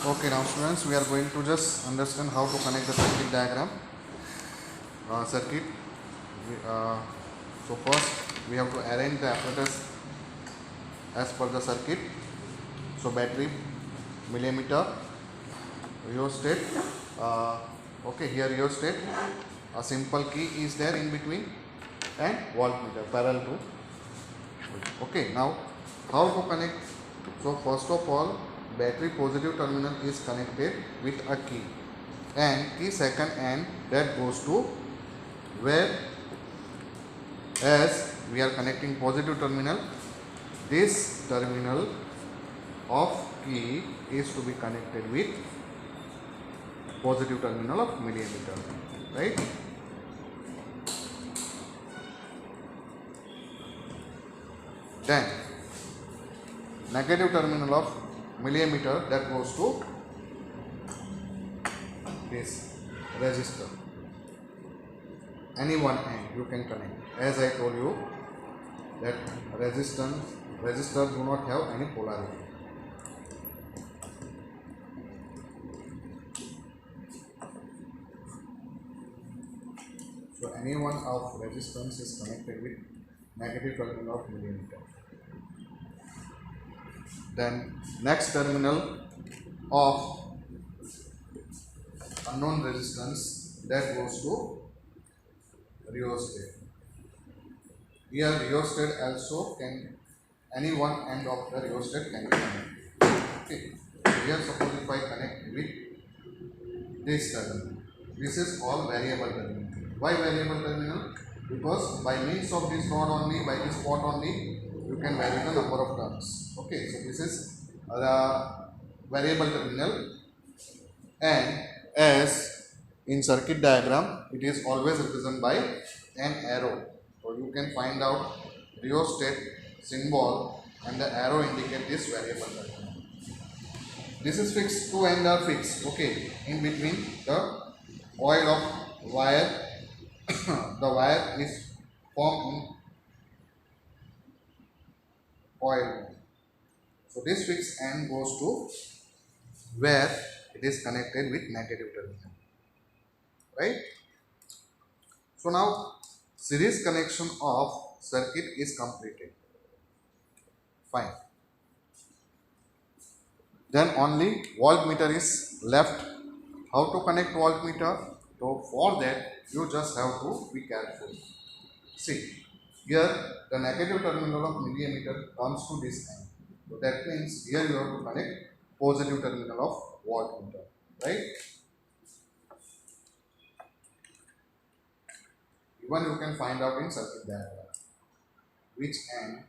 Okay, now students, we are going to just understand how to connect the circuit diagram. Circuit. We, uh, so first, we have to arrange the apparatus as per the circuit. So battery, millimeter, rheostat. Uh, okay, here rheostat. A simple key is there in between, and voltmeter parallel to. Okay, now how to connect? So first of all, battery positive terminal is connected with a key, and key second end that goes to where, as we are connecting positive terminal, this terminal of key is to be connected with positive terminal of millimeter, right? Then negative terminal of millimeter that goes to this resistor. Any one end you can connect. As I told you that resistors do not have any polarity. So any one of resistance is connected with negative terminal of millimeter. Then next terminal of unknown resistance that goes to rheostat. Here rheostat also can, any one end of the rheostat can be connected. Okay. Here suppose if I connect with this terminal, this is all variable terminal. Why variable terminal? Because by means of this rod only, by this pot only, you can vary the number of turns. Okay, so this is the variable terminal, and as in circuit diagram, it is always represented by an arrow. So you can find out rheostat symbol and the arrow indicate this variable terminal. This is fixed, two ends are fixed. Okay, in between the coil of wire, the wire is formed in coil. So this fixed end goes to where it is connected with negative terminal, right? So now series connection of circuit is completed. Fine. Then only voltmeter is left. How to connect voltmeter? So for that you just have to be careful. See, here the negative terminal of millimeter comes to this end. So that means here you have to connect positive terminal of voltmeter, right? Even you can find out in circuit diagram which end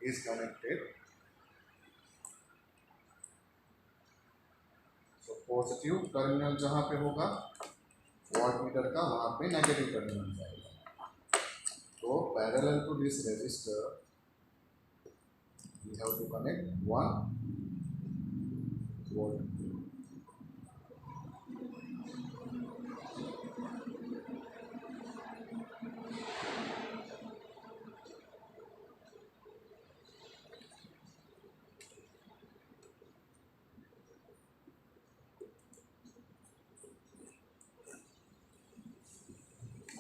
is connected. So positive terminal जहाँ पे होगा wattmeter का, वहाँ पे negative terminal जाएगा. तो parallel to this resistor we have to connect one volt.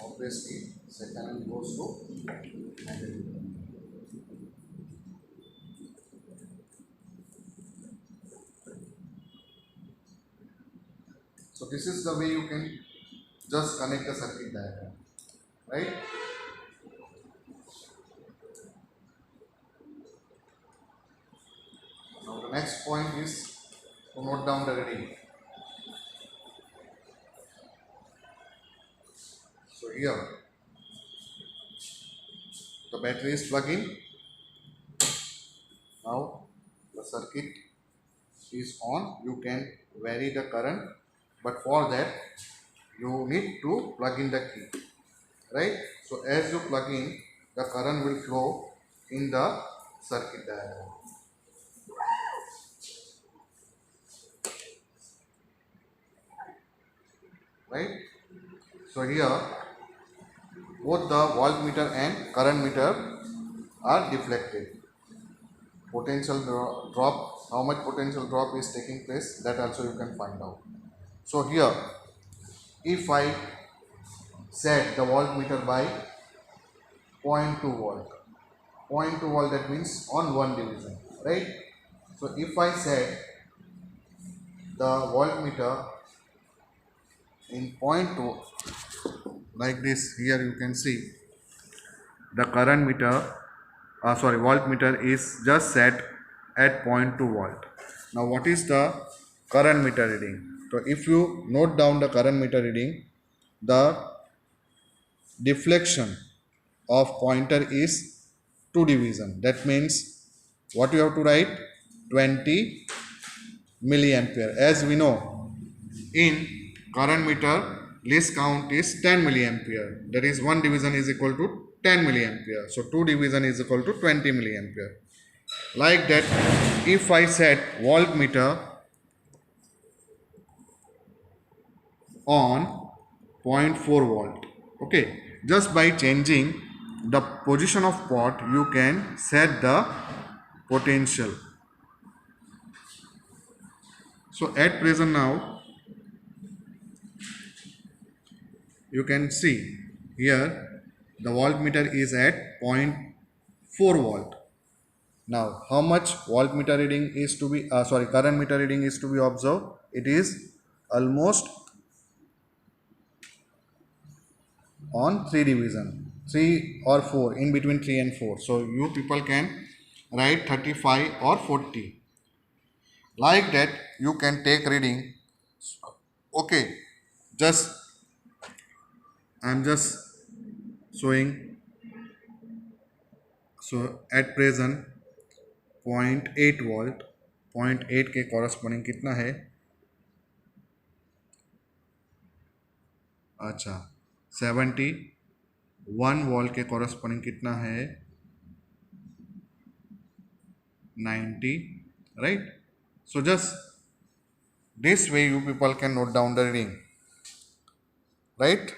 Obviously second goes to negative. So this is the way you can just connect the circuit diagram, right? Now the next point is to note down the reading. So here the battery is plugged in. Now the circuit is on. You can vary the current, but for that you need to plug in the key, right? So as you plug in, the current will flow in the circuit diagram, right? So here both the voltmeter and current meter are deflected. potential drop, how much potential drop is taking place, that also you can find out. So here, if I set the voltmeter by 0.2 volt, 0.2 volt, that means on one division, right? So if I set the voltmeter in 0.2, like this, here you can see the current meter, voltmeter is just set at 0.2 volt. Now what is the current meter reading? So if you note down the current meter reading, the deflection of pointer is 2 division. That means what you have to write, 20 milliampere. As we know, in current meter least count is 10 milliampere, that is 1 division is equal to 10 milliampere, so 2 division is equal to 20 milliampere. Like that, if I set voltmeter on 0.4 volt, okay, just by changing the position of pot you can set the potential. So at present now you can see here the voltmeter is at 0.4 volt. Now how much voltmeter reading is to be current meter reading is to be observed? It is almost on 3 division, 3 or 4, in between 3 and 4. So you people can write 35 or 40. Like that you can take reading. Okay, just I am just showing. So at present 0.8 volt, 0.8 के corresponding कितना है? अच्छा, 71 volt के corresponding कितना है? 90, right? So just this way you people can note down the reading, right?